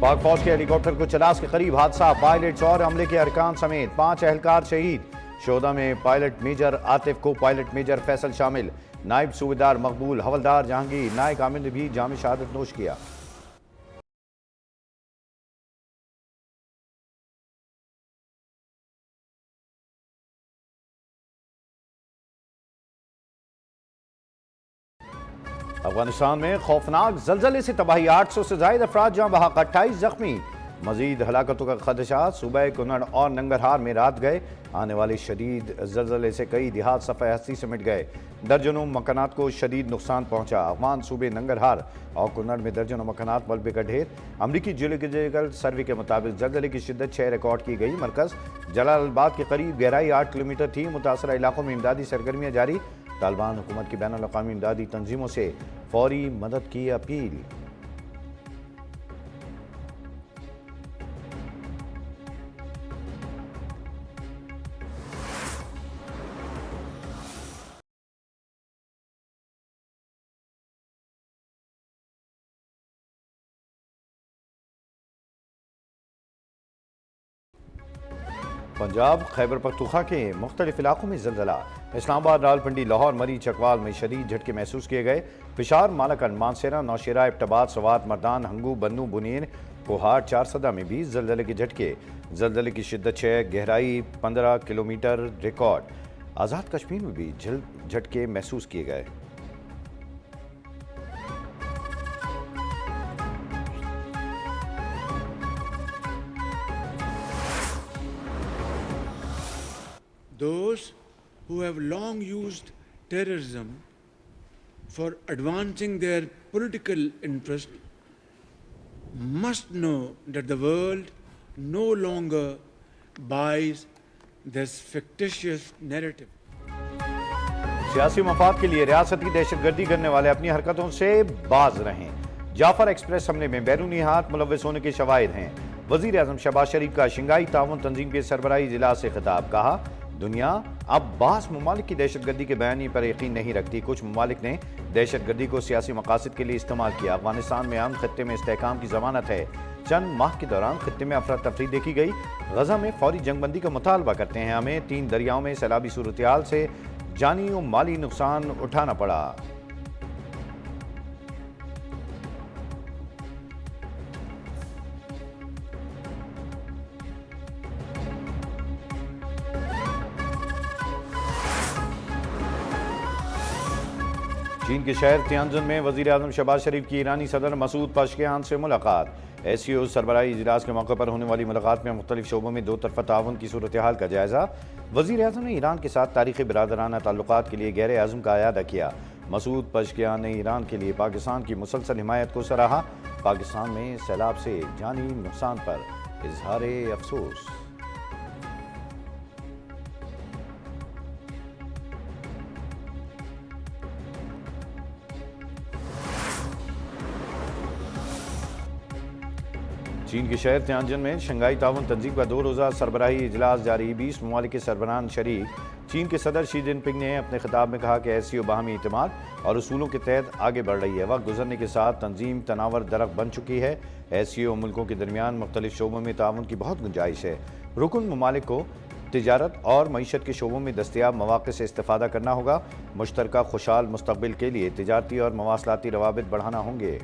पाक फौज के हेलीकॉप्टर को चलास के करीब हादसा, पायलट्स और अमले के अरकान समेत 5 एहलकार शहीद। शोधा में पायलट मेजर आतिफ को पायलट मेजर फैसल शामिल, नायब सूबेदार मकबूल, हवलदार जहांगीर, नायक आमिर ने भी जाम शहादत नोश किया। अफगानिस्तान में खौफनाक जलजले से तबाही, 800 से ज्यादा अफराद जहां बहा, 28 जख्मी। मजीद हलाकतों का खदशा, सूबे कुनड़ और नंगरहार में रात गए। आने वाले शदीद जलजले से कई देहात सफ़े हस्ती से मिट गए, दर्जनों मकानात को शदीद नुकसान पहुंचा। अफगान सूबे नंगरहार और कुनड़ में दर्जनों मकानात मलबे का ढेर। अमरीकी जियोलॉजिकल सर्वे के मुताबिक जलजले की शिद्दत 6 रिकॉर्ड की गई। मरकज जलालाबाद के करीब गहराई 8 किलोमीटर थी। मुतासरा इलाकों में इमदादी सरगर्मियाँ जारी। तालिबान हुकूमत की बैनुल-अक़वामी इमदादी तंजीमों से फौरी मदद की अपील। पंजाब खैबर पख्तूनख्वा के मुख्तलिफ इलाकों में जलजला। इस्लामाबाद, रावलपिंडी, लाहौर, मरी, चकवाल में शदीद झटके महसूस किए गए। पिशावर, मालाकंड, मानसेरा, नौशेरा, इब्टाबाद, सवात, मर्दान, हंगू, बन्नू, बुनीर, कोहाट, चारसदा में भी जलजले के झटके। जलजले की शिद्दत 6, गहराई 15 किलोमीटर रिकॉर्ड। आज़ाद कश्मीर में भी झटके महसूस किए गए। Those who have long used terrorism for advancing their political interest must know that the world no longer buys this fictitious narrative. सियासी मफाद के लिए रियासती दहशतगर्दी करने वाले अपनी हरकतों से बाज रहें। जाफर एक्सप्रेस हमले में बैरूनी हाथ मुलव्वस होने के शवाहिद हैं। वजीर आजम शहबाज शरीफ का शंघाई ताउन तंजीम के सरबराही इजलास से खिताब, कहा दुनिया अब बास ममालिक की दहशतगर्दी के बयानी पर यकीन नहीं रखती। कुछ ममालिक ने दहशतगर्दी को सियासी मकासद के लिए इस्तेमाल किया। अफगानिस्तान में अमन खत्ते में इस्तेहकाम की जमानत है। चंद माह के दौरान खत्ते में अफरा तफरी देखी गई। गजा में फौरी जंगबंदी का मुतालबा करते हैं। हमें 3 दरियाओं में सैलाबी सूरत हाल से जानी और माली नुकसान उठाना पड़ा। चीन के शहर तियानजिन में वजीर आजम शहबाज शरीफ की ईरानी सदर मसूद पशकियान से मुलाकात। एससीओ सरबराही इजलास के मौके पर होने वाली मुलाकात में मुख्तलिफ शोबों में 2 तरफा ताउन की सूरत हाल का जायजा। वजीर आजम ने ईरान के साथ तारीखी बिरादराना ताल्लुकात के लिए गहरे आज़म का अयादा किया। मसूद पशकियान ने ईरान के लिए पाकिस्तान की मुसलसल हिमायत को सराहा। पाकिस्तान में सैलाब से जानी नुकसान पर इजहार अफसोस। चीन के शहर तियानजिन में शंघाई ताउन तंजीम का 2 रोज़ा सरबराही इजलास जारी। 20 ममालिक के सरबराहान शरीक। चीन के सदर शी जिनपिंग ने अपने खिताब में कहा कि एससीओ बाहमी इत्तेमाद और उसूलों के तहत आगे बढ़ रही है। वक्त गुजरने के साथ तंजीम तनावर दरख्त बन चुकी है। एससीओ मुल्कों के दरमियान मुख्तलिफ शोबों में ताउन की बहुत गुंजाइश है। रुकन ममालिक को तिजारत और मईशत के शोबों में दस्तियाब मौक़े से इस्तेफ़ादा करना होगा। मुश्तरका खुशहाल मुस्तक़बिल के लिए तिजारती और मवासलाती रवाबित बढ़ाना होंगे।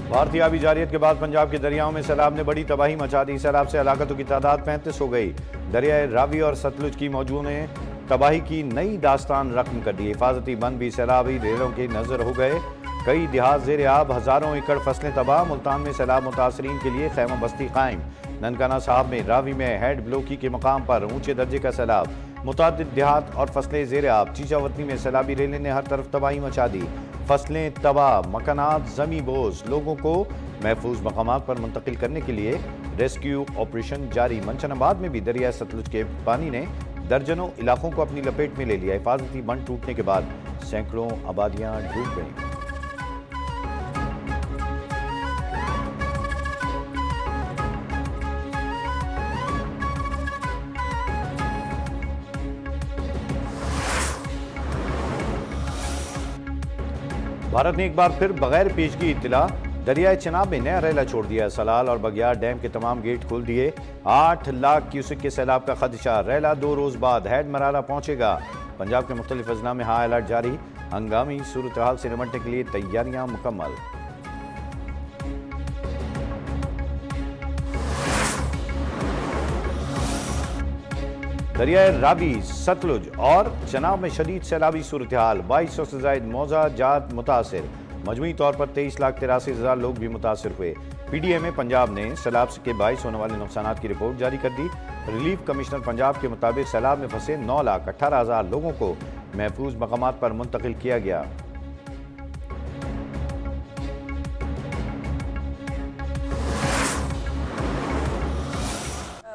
भारतीय आबी जारियत के बाद पंजाब के दरियाओं में सैलाब ने बड़ी तबाही मचा दी। सैलाब से हलाकतों की तादाद 35 हो गई। दरियाए रावी और सतलुज की मौजों ने तबाही की नई दास्तान रकम कर दी। हिफाजती बंद भी सैलाबी रेलों की नजर हो गए। कई देहात ज़ेर आब, हज़ारों एकड़ फसलें तबाह। मुल्तान में सैलाब मुतासरीन के लिए खैमा बस्ती कायम। ननकाना साहब में, रावी में हेड ब्लॉकी के मकाम पर ऊंचे दर्जे का सैलाब। मुतादिद देहात और फसलें ज़ेर आब। चीचा वतनी में सैलाबी रेलें ने हर तरफ तबाही मचा दी। फसलें तबाह, मकानात जमी बोझ। लोगों को महफूज मकामात पर मुंतकिल करने के लिए रेस्क्यू ऑपरेशन जारी। मंचनाबाद में भी दरिया सतलुज के पानी ने दर्जनों इलाकों को अपनी लपेट में ले लिया। हिफाजती बंद टूटने के बाद सैकड़ों आबादियां डूब गईं। भारत ने एक बार फिर बगैर पेशगी इत्तला दरियाए चिनाब में नया रेला छोड़ दिया। सलाल और बगियार डैम के तमाम गेट खोल दिए। 8 लाख क्यूसेक के सैलाब का खदशा। रेला 2 रोज बाद हैड मराला पहुंचेगा। पंजाब के मुख्तलिफ अजला में हाई अलर्ट जारी। हंगामी सूरत हाल से निपटने के लिए तैयारियां मुकम्मल। दरियाए रावी, सतलुज और चनाब में शदीद सैलाबी सूरत हाल। 2200 से ज्यादा मौजा जात मुतासिर। मजमूई तौर पर 23,83,000 लोग भी मुतासिर हुए। पीडीएम में पंजाब ने सैलाब के बाइस होने वाले नुकसान की रिपोर्ट जारी कर दी। रिलीफ कमिश्नर पंजाब के मुताबिक सैलाब में फंसे 9,18,000 लोगों को महफूज मकामात पर मुंतकिल किया गया।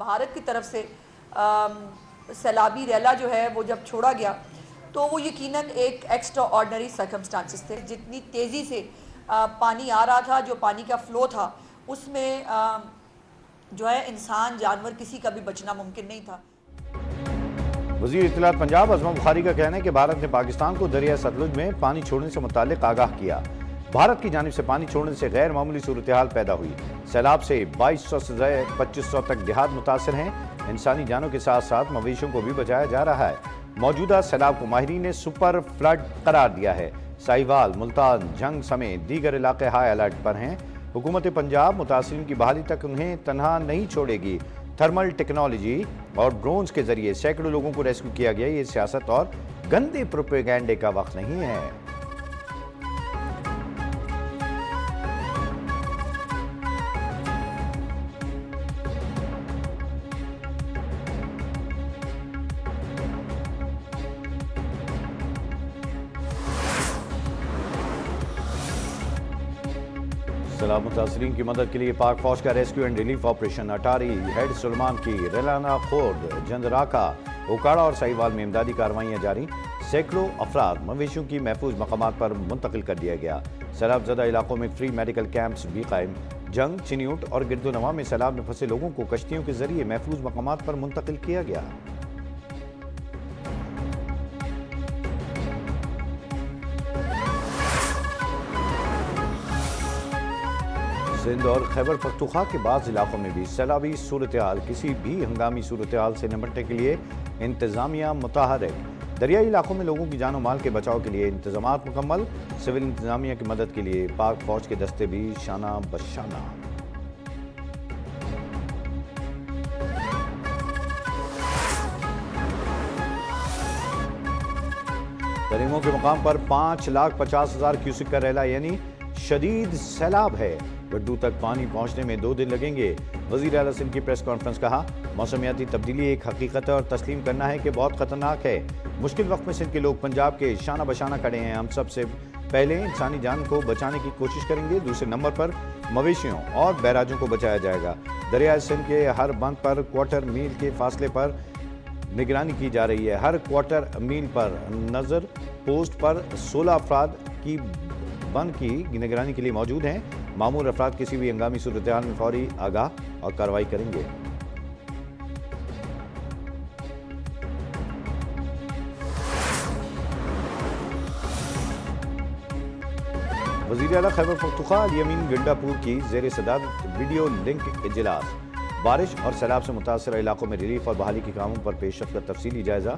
भारत की तरफ से सैलाबी रेला जो है वो जब छोड़ा गया तो वो यकीनन एक एक्स्ट्रा ऑर्डनरी सर्कमस्टांसिस थे। जितनी तेज़ी से पानी आ रहा था, जो पानी का फ़्लो था, उसमें जो है इंसान जानवर किसी का भी बचना मुमकिन नहीं था। वज़ीर इत्तलात पंजाब अज़मा बुखारी का कहना है कि भारत ने पाकिस्तान को दरिया सतलुज में पानी छोड़ने से मुताल्लिक आगाह किया। भारत की जानिब से पानी छोड़ने से गैर मामूली सूरत हाल पैदा हुई। सैलाब से 2200 से 2500 तक देहात मुतासर हैं। इंसानी जानों के साथ साथ मवेशियों को भी बचाया जा रहा है। मौजूदा सैलाब को माहिरीन ने सुपर फ्लड करार दिया है। साहिवाल, मुल्तान, जंग समेत दीगर इलाके हाई अलर्ट पर हैं। हुकूमत पंजाब मुतासिरीन की बहाली तक उन्हें तनहा नहीं छोड़ेगी। थर्मल टेक्नोलॉजी और ड्रोन्स के जरिए सैकड़ों लोगों को रेस्क्यू किया गया। ये सियासत और गंदे प्रोपेगेंडे का वक्त नहीं है। सैलाब मुतासरीन की मदद के लिए पाक फौज का rescue and relief operation. Attari, Head Suleman की, रेलाना खोर्द, जंदराका, ओकाड़ा और साहिवाल में इमदादी कार्रवाइयाँ जारी। सैकड़ों अफराद मवेशियों की महफूज मकामात पर मुंतकिल कर दिया गया। सैलाब ज़दा इलाकों में फ्री मेडिकल कैंप्स भी कायम। जंग, चिन्यूट और गिरदोनवा में सैलाब में फंसे लोगों को कश्तियों के जरिए महफूज मकामात पर मुंतकिल किया गया। सिंध और खैबर पख्तूनख्वा के बाद इलाकों में भी सैलाबी सूरत हाल। किसी भी हंगामी सूरत हाल से निपटने के लिए इंतजामिया मुतहरिक। दरियाई इलाकों में लोगों की जानो माल के बचाव के लिए इंतजामात मुकम्मल। सिविल इंतजामिया की मदद के लिए पाक फौज के दस्ते भी शाना बशाना। दरियाओं के मुकाम पर 5,50,000 क्यूसेक का रेला यानी शदीद सैलाब है। गड्डू तक पानी पहुंचने में 2 दिन लगेंगे। वजीर आला सिंध की प्रेस कॉन्फ्रेंस। कहा, मौसमियाती तब्दीली एक हकीकत है और तस्लीम करना है कि बहुत खतरनाक है। मुश्किल वक्त में सिंध के लोग पंजाब के शाना बशाना खड़े हैं। हम सबसे पहले इंसानी जान को बचाने की कोशिश करेंगे। दूसरे नंबर पर मवेशियों और बैराजों को बचाया जाएगा। दरियाए सिंध के हर बंद पर क्वार्टर मील के फासले पर निगरानी की जा रही है। हर क्वार्टर मील पर नज़र पोस्ट पर 16 अफराद की बंद की निगरानी के लिए मौजूद हैं। मामूर अफराद किसी भी हंगामी सूरत हाल में फौरी आगाह और कार्रवाई करेंगे। वज़ीर आला खैबर पख्तूनख्वा अली अमीन गंडापुर की ज़ेर सदारत वीडियो लिंक इजलास। बारिश और सैलाब से मुतासर इलाकों में रिलीफ और बहाली के कामों पर पेशरफ्त का तफसीली जायजा।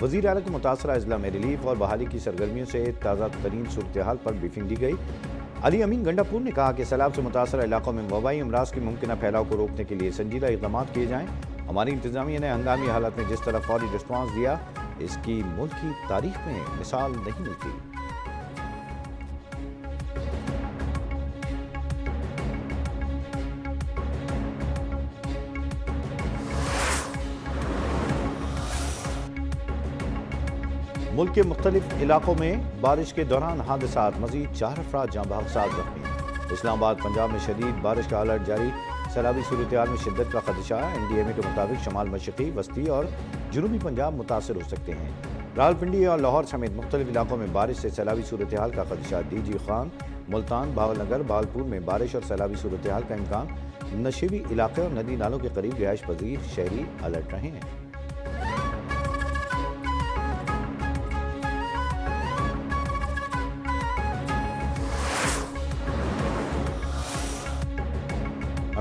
वज़ीर आला को मुतासर अजला में रिलीफ और बहाली की सरगर्मियों से ताज़ा तरीन सूरत हाल पर ब्रीफिंग दी गई। अली अमीन गंडापुर ने कहा कि सैलाब से मुतासर इलाकों में वबाई अमराज की मुमकिन फैलाव को रोकने के लिए संजीदा इक़दाम किए जाएँ। हमारी इंतजामिया ने हंगामी हालत में जिस तरह फौरी रिस्पॉन्स दिया, इसकी मुल्क की तारीख में मिसाल नहीं मिलती। मुल्क के मुख्तलिफ इलाकों में बारिश के दौरान हादसात। मजीद 4 अफराद जाँ बहक 7 जख्मी। इस्लामाबाद, पंजाब में शदीद बारिश का अलर्ट जारी। सैलाबी सूरत हाल में शिद्दत का खदशा। NDMA के मुताबिक शमाल मशरक़ी, वस्ती और जनूबी पंजाब मुतासर हो सकते हैं। रावलपिंडी और लाहौर समेत मुख्तलिफ इलाकों में बारिश से सैलाबी सूरत हाल का खदशा। DG खान, मुल्तान, भावलनगर, बालपुर में बारिश और सैलाबी सूरत हाल का इम्कान। नशीबी इलाके और नदी नालों के करीब रिहाइश पजीर शहरी अलर्ट रहे हैं।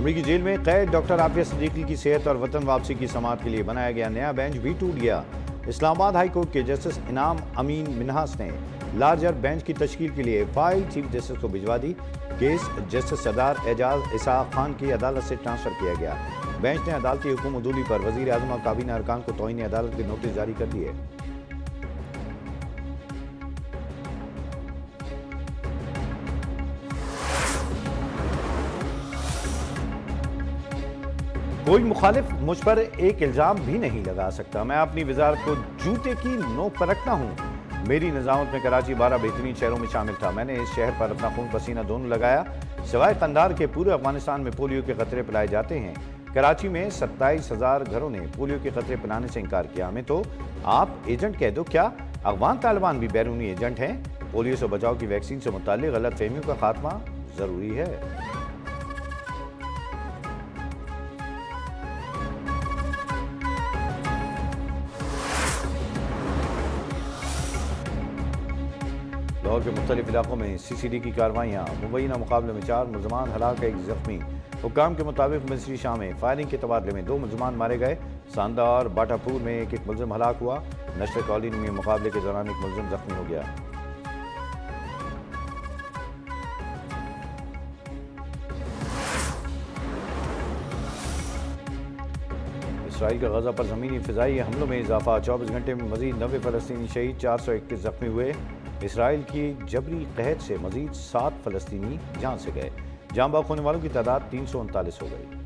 अमरीकी जेल में कैद डॉक्टर आफिया सिद्दीकी की सेहत और वतन वापसी की समाअत के लिए बनाया गया नया बेंच भी टूट गया। इस्लामाबाद हाई कोर्ट के जस्टिस इनाम अमीन मिन्हास ने लार्जर बेंच की तश्कील के लिए फाइल चीफ जस्टिस को भिजवा दी। केस जस्टिस सरदार एजाज इसाक खान की अदालत से ट्रांसफर किया गया। बेंच ने अदालती हुकुम अदूली पर वजीर आजम और काबीना अरकान को तौहीन अदालत के नोटिस जारी कर दिए। कोई मुखालिफ मुझ पर एक इल्जाम भी नहीं लगा सकता। मैं अपनी वजारत को जूते की नोक पर रखता हूँ। मेरी निजामत में कराची 12 बेहतरीन शहरों में शामिल था। मैंने इस शहर पर अपना खून पसीना दोनों लगाया। सिवाय कंधार के पूरे अफगानिस्तान में पोलियो के खतरे पिलाए जाते हैं। कराची में 27,000 घरों ने पोलियो के खतरे पिलाने से इनकार किया। हमें तो आप एजेंट कह दो, क्या अफगान तालिबान भी बैरूनी एजेंट हैं? पोलियो से बचाव की वैक्सीन से मुताल्लिक गलत फहमियों का खात्मा जरूरी है। लाहौर के मुख्तलिफ इलाकों में CCD की कार्रवाइयाँ। मुबैना मुकाबले में 4 मुलजमान हलाक, 1 जख्मी। हुक्काम के मुताबिक मिस्री शाह में फायरिंग के तबादले में 2 मुलजमान मारे गए। सांदा और बाटापुर में एक मुलजम हलाक हुआ। नशर कॉलोनी में मुकाबले के दौरान एक मुलजम जख्मी हो गया। इसराइल का गजा पर ज़मीनी फ़िज़ाई हमलों में इजाफा। 24 घंटे में मजीद 90 फ़लस्तीनी शहीद, 421 जख्मी हुए। इसराइल की जबरी कहत से मजीद 7 फ़लस्तीनी जान से गए। जान बाख होने वालों की तादाद 339 हो गई।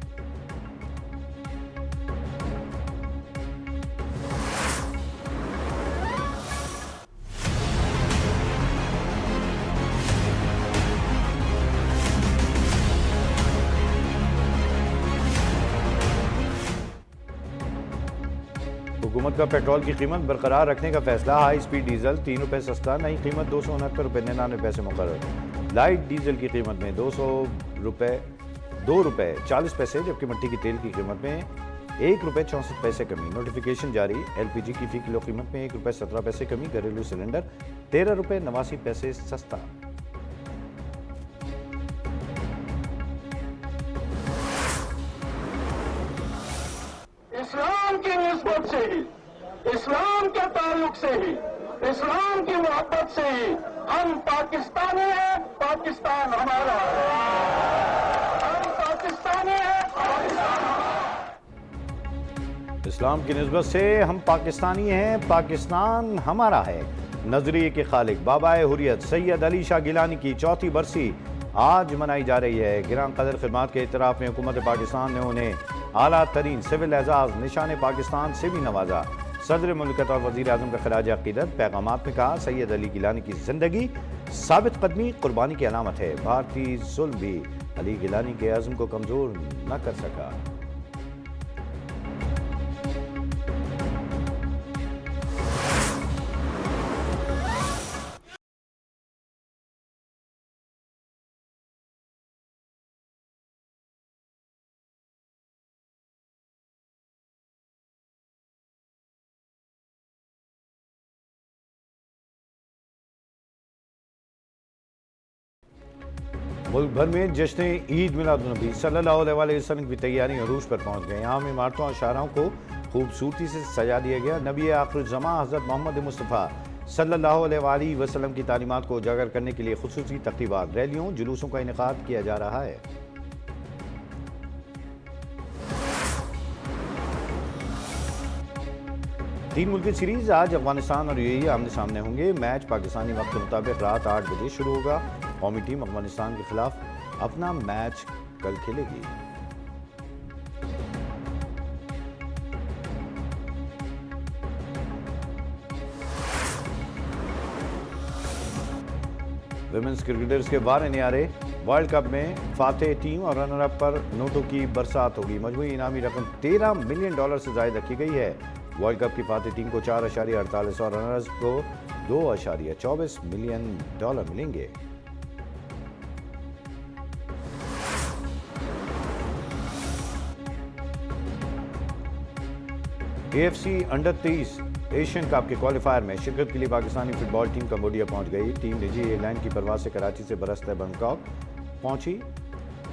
हुकूमत का पेट्रोल की कीमत बरकरार रखने का फैसला। हाई स्पीड डीजल 3 रुपये सस्ता, नई कीमत 269 रुपये 99 मुकर्रर। लाइट डीजल की कीमत में 2 रुपये 40 पैसे, जबकि मिट्टी की तेल की कीमत में 1 रुपये 64 पैसे कमी। नोटिफिकेशन जारी। LPG की फी किलो कीमत में 1 रुपये 17 पैसे कमी। घरेलू सिलेंडर 13 रुपये 89 पैसे सस्ता। इस्लाम की निस्बत से ही, इस्लाम के ताल्लुक से ही, इस्लाम की मोहब्बत से ही हम पाकिस्तानी हैं, पाकिस्तान हमारा है। हम पाकिस्तानी हैं, पाकिस्तान हमारा। इस्लाम की निस्बत से हम पाकिस्तानी हैं, पाकिस्तान हमारा है। नजरिए के खालिक बाबाए हुर्रियत सैयद अली शाह गिलानी की 4थी बरसी आज मनाई जा रही है। गिरां कदर खिदमात के इतराफ़ में हुकूमत पाकिस्तान ने उन्हें आला तरीन सिविल एजाज निशान पाकिस्तान से भी नवाजा। सदर मुल्कत और वज़ीर आज़म का खराज अक़ीदत। पैगामात में कहा, सैयद अली गिलानी की ज़िंदगी साबित कदमी कुर्बानी की अलामत है। भारतीय जुल्म भी अली गिलानी के अज़्म को कमज़ोर न कर सका। मुल्क भर में जश्न ईद मिलादुन्नबी सल्लल्लाहु अलैहि वसल्लम की तैयारी अरूज पर पहुंच गए। यहाँ इमारतों और शाहराहों को खूबसूरती से सजा दिया गया। नबी आखिरुज़्ज़मां हज़रत मोहम्मद मुस्तफ़ा सल्लल्लाहु अलैहि वसल्लम की तालीमात को उजागर करने के लिए खुसूसी तक़रीबात, रैलियों, जुलूसों का इनेकाद किया जा रहा है। तीन मुल्की सीरीज आज अफगानिस्तान और UAE आमने सामने होंगे। मैच पाकिस्तानी वक्त के मुताबिक रात 8 बजे शुरू होगा। कौमी टीम अफगानिस्तान के खिलाफ अपना मैच कल खेलेगी। विमेंस क्रिकेटर्स के वार न्यारे। वर्ल्ड कप में फातेह टीम और रनर अप पर नोटों की बरसात होगी। मजमूई इनामी रकम $13 मिलियन से ज़ायद रखी गई है। वर्ल्ड कप की फातेह टीम को 4.48 और रनर्स को 2.24 मिलियन डॉलर मिलेंगे। AFC अंडर 23 एशियन कप के क्वालिफायर में शिरकत के लिए पाकिस्तानी फुटबॉल टीम कंबोडिया पहुंच गई। टीम निजी एयरलाइन की परवाज से कराची से बरसते बैंकॉक पहुंची।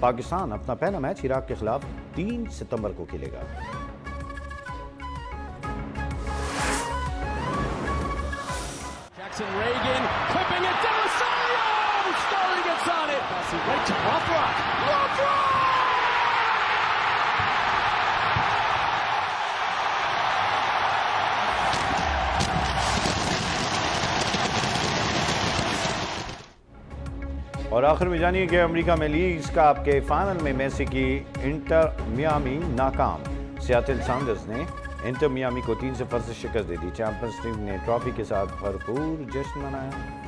पाकिस्तान अपना पहला मैच इराक के खिलाफ 3 सितंबर को खेलेगा। Jackson Reagan clipping it down. Sterling gets on it. Right to Loverock. Loverock! और आखिर में जानिए कि अमेरिका में लीग्स कप के फाइनल में मेसी की इंटर मियामी नाकाम। सियाटल साउंडर्स ने इंटर मियामी को 3-0 से शिकस्त दे दी। चैंपियंस टीम ने ट्रॉफी के साथ भरपूर जश्न मनाया।